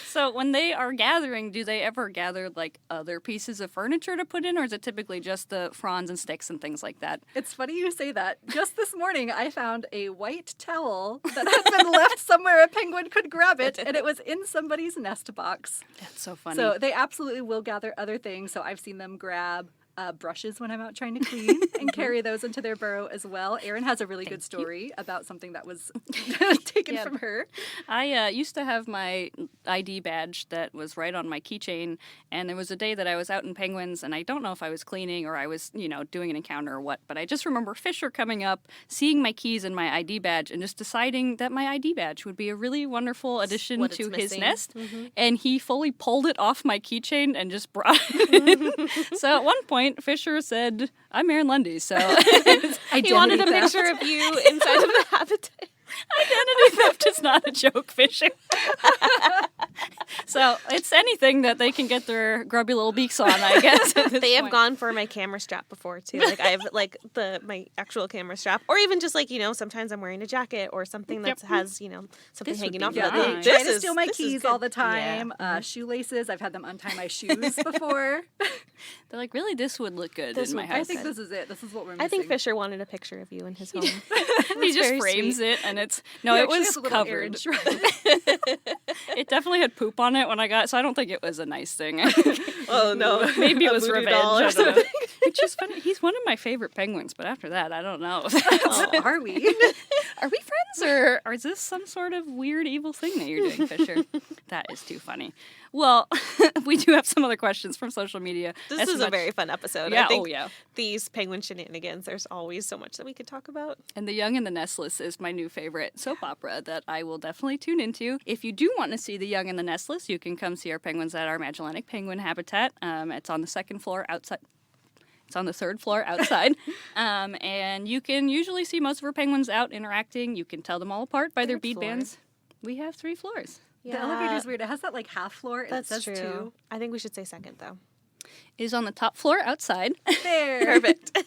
So when they are gathering, do they ever gather like other pieces of furniture to put in, or is it typically just the fronds and sticks and things like that? It's funny you say that. Just this morning, I found a white towel that had been left somewhere a penguin could grab it, and it was in somebody's nest box. That's so funny. So they absolutely will gather other things. So I've seen them grab brushes when I'm out trying to clean and carry those into their burrow as well. Erin has a really good story about something that was taken Yeah. from her. I used to have my ID badge that was right on my keychain, and there was a day that I was out in penguins, and I don't know if I was cleaning or I was, doing an encounter or what, but I just remember Fisher coming up, seeing my keys and my ID badge, and just deciding that my ID badge would be a really wonderful addition what to it's his missing. nest, and he fully pulled it off my keychain and just brought it in. So at one point, point, Fisher said, "I'm Erin Lundy," so He wanted a picture of you inside of the habitat. identity theft is not a joke, Fisher. So it's anything that they can get their grubby little beaks on, I guess. They have gone for my camera strap before too. Like I have like my actual camera strap, or even just like sometimes I'm wearing a jacket or something that has something This would hanging be off. nice. Of They it. try This to is- steal my this is keys good. all the time. Yeah. Shoelaces. I've had them untie my shoes before. They're like, really, this would look good This in my would- house. I think this is it. This is what we're missing. I think Fisher wanted a picture of you in his home. He just very frames sweet. it, and it's He it actually was has a little Aaron covered. shrub. It definitely had poop on it when I got it, so I don't think it was a nice thing. Oh no, Maybe it A was voodoo revenge. doll or I don't know. something. Which is funny. He's one of my favorite penguins, but after that, I don't know. Oh, are we? Are we friends, or is this some sort of weird evil thing that you're doing, Fisher? That is too funny. Well, we do have some other questions from social media. This As is a much- very fun episode. Yeah, I think oh yeah. these penguin shenanigans, there's always so much that we could talk about. And The Young and the Nestless is my new favorite soap opera that I will definitely tune into. If you do want to see The Young and the Nestless, you can come see our penguins at our Magellanic Penguin Habitat. It's on the second floor outside. It's on the third floor outside. And you can usually see most of our penguins out interacting. You can tell them all apart by their Third bead floor. bands. We have 3 floors. The elevator's weird. It has that like half floor. And That's it says true. 2. I think we should say second though. It is on the top floor outside. There. Perfect.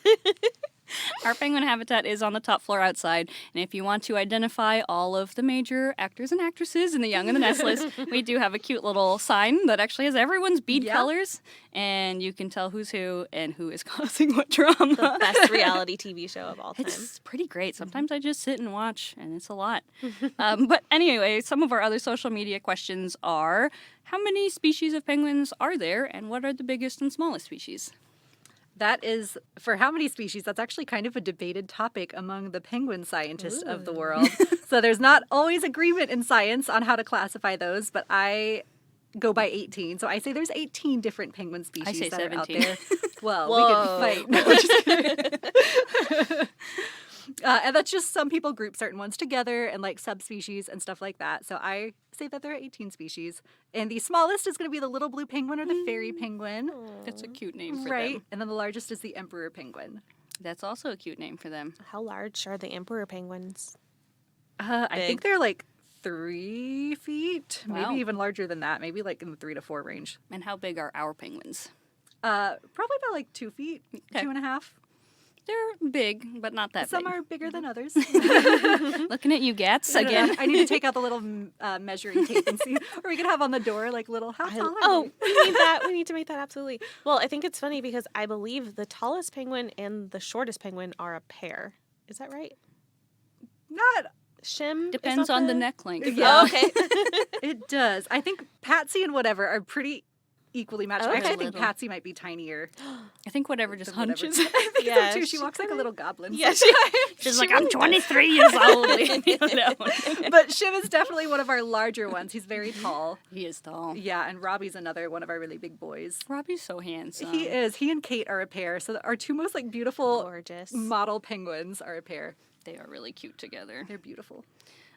Our penguin habitat is on the top floor outside, and if you want to identify all of the major actors and actresses in The Young and the Nestless, we do have a cute little sign that actually has everyone's bead Yeah. colors, and you can tell who's who and who is causing what drama. Best reality TV show of all time. It's pretty great. Sometimes I just sit and watch, and it's a lot. But anyway, some of our other social media questions are, how many species of penguins are there, and what are the biggest and smallest species? That is, for how many species, that's actually kind of a debated topic among the penguin scientists of the world. So there's not always agreement in science on how to classify those, but I go by 18. So I say there's 18 different penguin species say that are out 17. there. Well, Whoa. we can fight. No, just kidding. And that's just some people group certain ones together and like subspecies and stuff like that. So I say that there are 18 species. And the smallest is going to be the little blue penguin or the fairy penguin. That's a cute name for Right. them. And then the largest is the emperor penguin. That's also a cute name for them. How large are the emperor penguins? I Big. think they're like 3 feet, Wow. maybe even larger than that. Maybe like in the 3 to 4 range. And how big are our penguins? Probably about like 2 feet, Okay. 2.5. They're big, but not that Some big. are bigger than others. Looking at you, Gats, again. I need to take out the little measuring tape and see, or we could have on the door like little. How tall are they? We need that. We need to make that absolutely. Well, I think it's funny because I believe the tallest penguin and the shortest penguin are a pair. Is that right? Not. Shim is Depends not on the neck length. Yeah. Oh, okay. It does. I think Patsy and whatever are pretty equally matched. Okay. Actually, I think Little. Patsy might be tinier. I think whatever just than whatever. hunches. I think Yeah, so too. She she walks like a little goblin. Yeah, She's like, I'm 23 years old. Leave me alone. But Shim is definitely one of our larger ones. He's very tall. He is tall. Yeah, and Robbie's another one of our really big boys. Robbie's so handsome. He is. He and Kate are a pair. So our 2 most like beautiful Gorgeous. model penguins are a pair. They are really cute together. They're beautiful.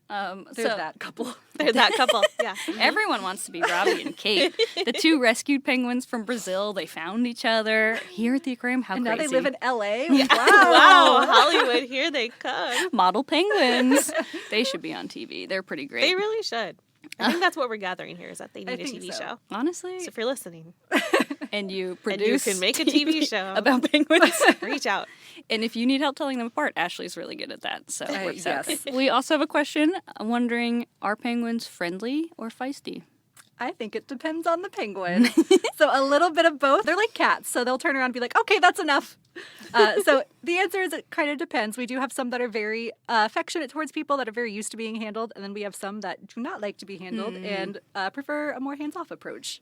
So They're that couple. They're that couple. Yeah. everyone wants to be Robbie and Kate. The 2 rescued penguins from Brazil. They found each other here at the aquarium. How And now crazy. they live in LA. Wow, Wow. Hollywood, here they come. Model penguins. They should be on TV. They're pretty great. They really should. I think that's what we're gathering here is that they need a think TV so. show. Honestly. So if you're listening, And you and you produce can make a TV show about penguins. reach out. And if you need help telling them apart, Ashley's really good at that. So it works out. yes. We also have a question. I'm wondering, are penguins friendly or feisty? I think it depends on the penguin. So a little bit of both. They're like cats, so they'll turn around and be like, okay, that's enough. So the answer is it kind of depends. We do have some that are very affectionate towards people, that are very used to being handled, and then we have some that do not like to be handled and prefer a more hands-off approach.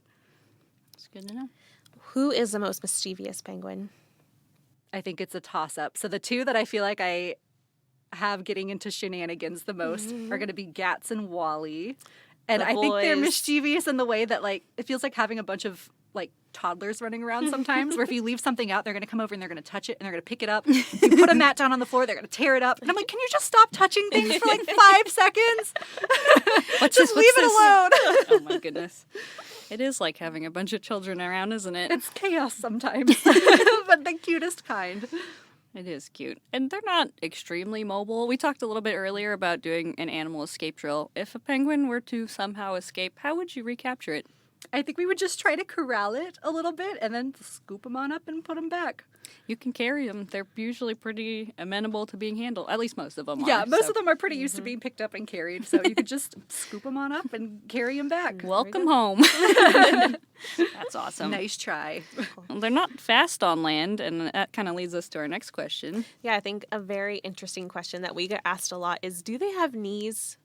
It's good to know. Who is the most mischievous penguin? I think it's a toss-up. So the 2 that I feel like I have getting into shenanigans the most are going to be Gats and Wally. And The I think they're boys. mischievous in the way that, like, it feels like having a bunch of, like, toddlers running around sometimes, where if you leave something out, they're going to come over and they're going to touch it and they're going to pick it up. You put a mat down on the floor, they're going to tear it up. And I'm like, can you just stop touching things for, like, 5 seconds? What's Just this? leave it alone. Oh, my goodness. It is like having a bunch of children around, isn't it? It's chaos sometimes, but the cutest kind. It is cute. And they're not extremely mobile. We talked a little bit earlier about doing an animal escape drill. If a penguin were to somehow escape, how would you recapture it? I think we would just try to corral it a little bit and then scoop them on up and put them back. You can carry them. They're usually pretty amenable to being handled. At least most of them are. Yeah, most of them are pretty used to being picked up and carried. So you could just scoop them on up and carry them back. Welcome home. That's awesome. Nice try. Well, they're not fast on land, and that kind of leads us to our next question. Yeah, I think a very interesting question that we get asked a lot is, do they have knees?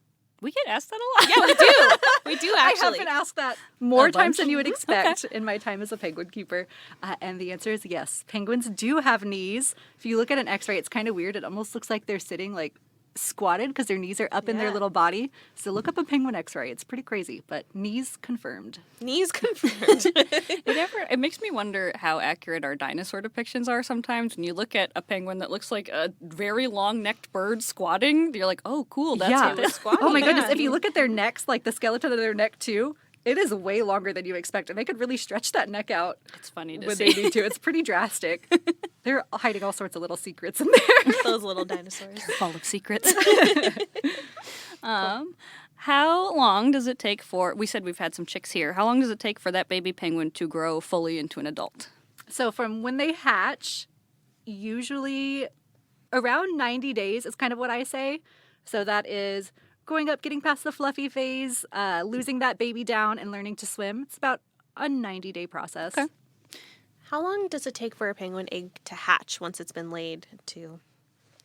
We get asked that a lot. Yeah, we do. We do, I have actually. been asked that more A times bunch? than you would expect in my time as a penguin keeper. And the answer is yes. Penguins do have knees. If you look at an x-ray, it's kind of weird. It almost looks like they're sitting like squatted because their knees are up in their Yeah. little body. So look up a penguin x-ray. It's pretty crazy, but knees confirmed. Knees confirmed. It makes me wonder how accurate our dinosaur depictions are sometimes. When you look at a penguin that looks like a very long-necked bird squatting, you're like, oh, cool, that's how they're squatting. Oh my goodness. Yeah. If you look at their necks, like the skeleton of their neck too, it is way longer than you expect. And they could really stretch that neck out It's funny to when see. they need to. It's pretty drastic. They're hiding all sorts of little secrets in there. Those little dinosaurs. Full of secrets. How long does it take for, we said we've had some chicks here, how long does it take for that baby penguin to grow fully into an adult? So from when they hatch, usually around 90 days is kind of what I say. So that is growing up, getting past the fluffy phase, losing that baby down and learning to swim. It's about a 90-day process. Okay. How long does it take for a penguin egg to hatch once it's been laid to?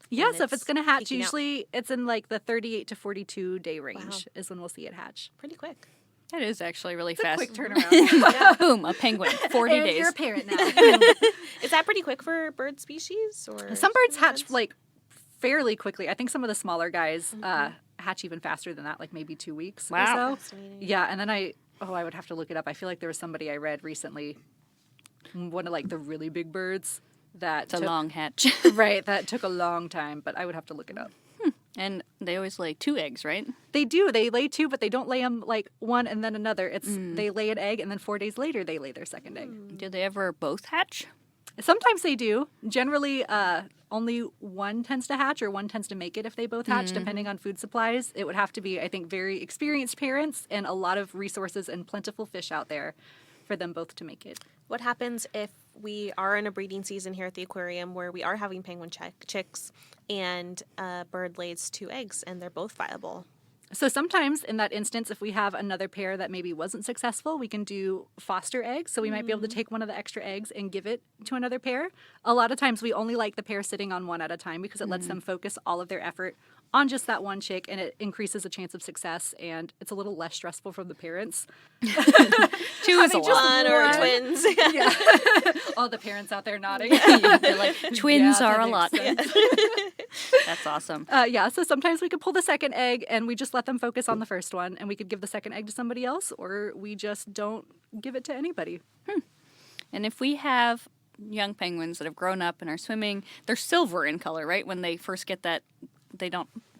Yeah, when so if it's it's going to hatch, peeking out? usually it's in like the 38 to 42 day range Wow. is when we'll see it hatch. Pretty quick. That is actually really It's a fast. quick turnaround. Boom, a penguin, 40 And days. you're a parent now. Is that pretty quick for bird species? Or Some birds hatch birds? like fairly quickly. I think some of the smaller guys hatch even faster than that, like maybe 2 weeks Wow. or so. Fascinating. Yeah, and then I would have to look it up. I feel like there was somebody I read recently, one of like the really big birds that It's a took, long hatch. right, that took a long time, but I would have to look it up. And they always lay 2 eggs, right? They do. They lay 2, but they don't lay them like one and then another. It's they lay an egg and then 4 days later they lay their second egg. Do they ever both hatch? Sometimes they do. Generally, only one tends to hatch or one tends to make it if they both hatch, depending on food supplies. It would have to be, I think, very experienced parents and a lot of resources and plentiful fish out there for them both to make it. What happens if we are in a breeding season here at the aquarium where we are having penguin chicks and a bird lays 2 eggs and they're both viable? So sometimes in that instance, if we have another pair that maybe wasn't successful, we can do foster eggs. So we might be able to take one of the extra eggs and give it to another pair. A lot of times we only like the pair sitting on one at a time because it lets them focus all of their effort on just that one chick, and it increases the chance of success, and it's a little less stressful for the parents. 2 is a just lot. One or one. twins. Yeah. All the parents out there nodding. They're like, twins Yeah, are that a lot. makes That's awesome. Yeah, so sometimes we could pull the second egg and we just let them focus on the first one, and we could give the second egg to somebody else, or we just don't give it to anybody. And if we have young penguins that have grown up and are swimming, they're silver in color, right? When they first get that,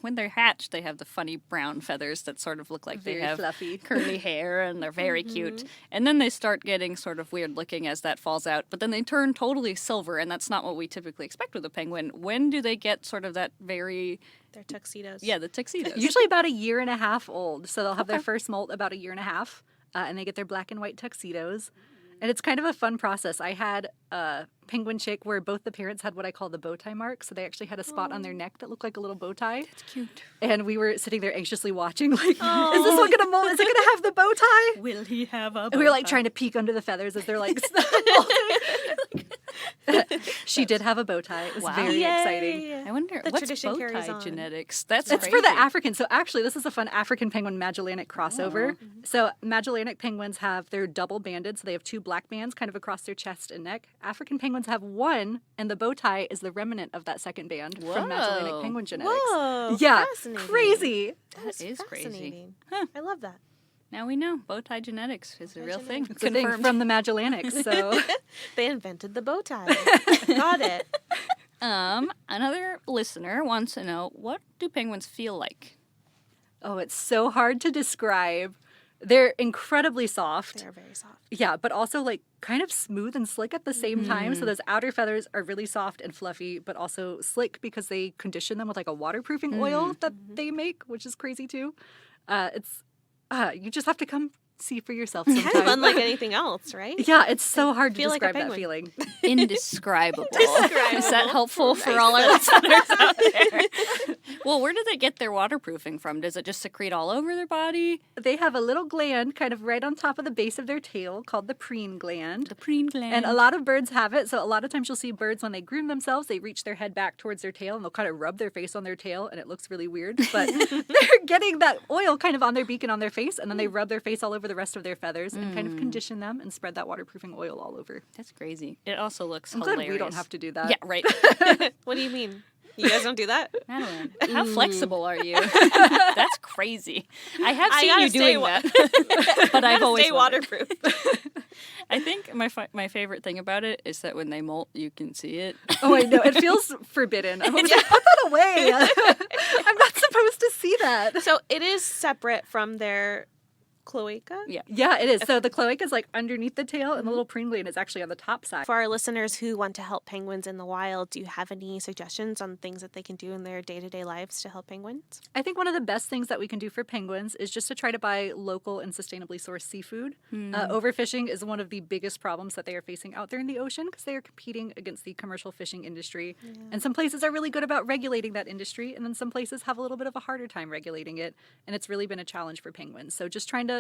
when they're hatched, they have the funny brown feathers that sort of look like Very they have fluffy. curly hair, and they're very cute. And then they start getting sort of weird looking as that falls out, but then they turn totally silver, and that's not what we typically expect with a penguin. When do they get sort of that very, They're tuxedos. the tuxedos? Usually about 1.5 years old, so they'll have their first molt about 1.5 years, and they get their black and white tuxedos. And it's kind of a fun process. I had a penguin chick where both the parents had what I call the bow tie mark. So they actually had a spot on their neck that looked like a little bow tie. It's cute. And we were sitting there anxiously watching, like, is this one going to molt? Is it going to have the bow tie? Will he have a And we were like trying to peek under the feathers as they're like molting. She did have a bow tie. It was Wow. very Yay. exciting. I wonder, The what's tradition bow carries tie on. genetics? That's It's for the crazy. African. So actually, this is a fun African penguin Magellanic crossover. So Magellanic penguins have, they're double banded. So they have 2 black bands kind of across their chest and neck. African penguins have 1, and the bow tie is the remnant of that second band from Magellanic Whoa. penguin genetics. Whoa. Yeah, Fascinating. crazy. That is crazy. Fascinating. Huh. I love that. Now we know bow tie genetics is a real thing. It's a thing from the Magellanics. So They invented the bow tie. Got it. Another listener wants to know, what do penguins feel like? oh, it's so hard to describe. They're incredibly soft. They're very soft. Yeah, but also like kind of smooth and slick at the same time. So those outer feathers are really soft and fluffy, but also slick because they condition them with like a waterproofing oil that they make, which is crazy too. You just have to come see for yourself sometime. Kind of unlike anything else, right? Yeah, it's so hard to feel like a describe that penguin. feeling. Indescribable. Is that helpful for all our listeners out there? Well, where do they get their waterproofing from? Does it just secrete all over their body? They have a little gland kind of right on top of the base of their tail called the preen gland. The preen gland. And a lot of birds have it. So a lot of times you'll see birds when they groom themselves, they reach their head back towards their tail and they'll kind of rub their face on their tail and it looks really weird. But they're getting that oil kind of on their beak and on their face and then they rub their face all over the rest of their feathers and kind of condition them and spread that waterproofing oil all over. That's crazy. It also looks I'm hilarious. glad we don't have to do that. Yeah, right. What do you mean? You guys don't do that? Madeline, how flexible are you? That's crazy. I have seen you doing that, but I've always stay wondered. waterproof. I think my favorite thing about it is that when they molt, you can see it. Oh, I know. It feels forbidden. I'm like, put that away. I'm not supposed to see that. So it is separate from their cloaca? Yeah, it is. So the cloaca is like underneath the tail and the little preen gland is actually on the top side. For our listeners who want to help penguins in the wild, do you have any suggestions on things that they can do in their day-to-day lives to help penguins? I think one of the best things that we can do for penguins is just to try to buy local and sustainably sourced seafood. Overfishing is one of the biggest problems that they are facing out there in the ocean because they are competing against the commercial fishing industry. Yeah. And some places are really good about regulating that industry, and then some places have a little bit of a harder time regulating it. And it's really been a challenge for penguins. So just trying to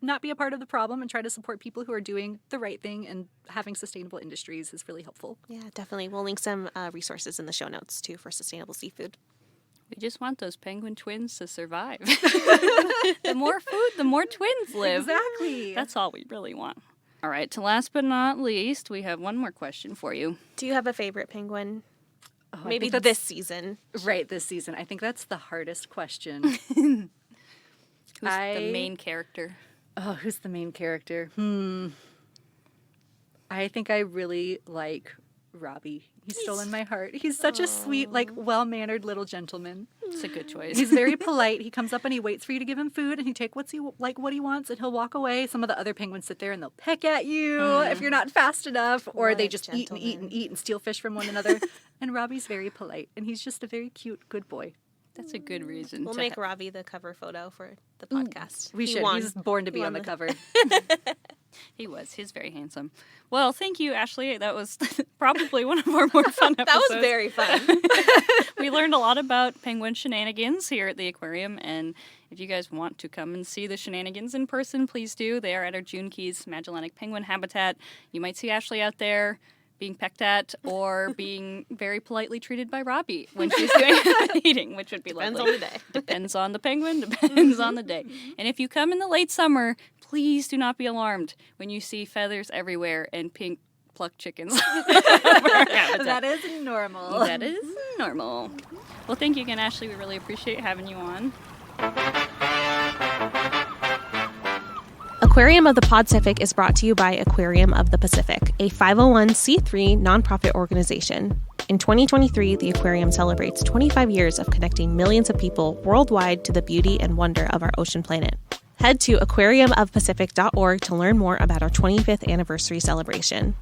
not be a part of the problem and try to support people who are doing the right thing and having sustainable industries is really helpful. Yeah, definitely. We'll link some resources in the show notes, too, for sustainable seafood. We just want those penguin twins to survive. The more food, the more twins live. Exactly. That's all we really want. All right, to last but not least, we have one more question for you. Do you have a favorite penguin? Oh, Maybe this season. Right, this season. I think that's the hardest question. Who's the main character? Oh, who's the main character? I think I really like Robbie. He's stolen my heart. He's such a sweet, like, well-mannered little gentleman. It's a good choice. He's very polite. He comes up and he waits for you to give him food, and he takes what he wants, and he'll walk away. Some of the other penguins sit there and they'll peck at you if you're not fast enough, or they just eat and steal fish from one another. And Robbie's very polite, and he's just a very cute, good boy. That's a good reason. We'll make Robbie the cover photo for the podcast. We should. He's born to be on the cover. He was. He's very handsome. Well, thank you, Ashley. That was probably one of our more fun episodes. That was very fun. We learned a lot about penguin shenanigans here at the aquarium, and if you guys want to come and see the shenanigans in person, please do. They are at our June Keys Magellanic Penguin Habitat. You might see Ashley out there being pecked at or being very politely treated by Robbie when she's doing eating, which would be Depends lovely. on the day. Depends on the penguin, depends on the day. And if you come in the late summer, please do not be alarmed when you see feathers everywhere and pink plucked chickens. That is normal. That is normal. Well, thank you again, Ashley. We really appreciate having you on. Aquarium of the Podcific is brought to you by Aquarium of the Pacific, a 501c3 nonprofit organization. In 2023, the aquarium celebrates 25 years of connecting millions of people worldwide to the beauty and wonder of our ocean planet. Head to aquariumofpacific.org to learn more about our 25th anniversary celebration.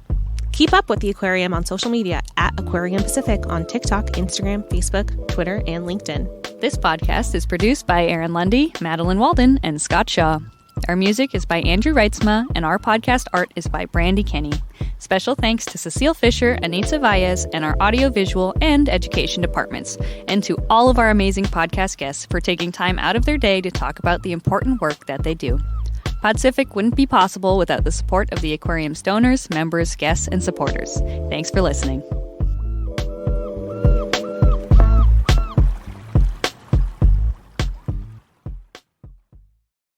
Keep up with the aquarium on social media at Aquarium Pacific on TikTok, Instagram, Facebook, Twitter, and LinkedIn. This podcast is produced by Aaron Lundy, Madeline Walden, and Scott Shaw. Our music is by Andrew Reitzma, and our podcast art is by Brandy Kenny. Special thanks to Cecile Fisher, Anitza Valles, and our audiovisual and education departments, and to all of our amazing podcast guests for taking time out of their day to talk about the important work that they do. Podcific wouldn't be possible without the support of the aquarium's donors, members, guests, and supporters. Thanks for listening.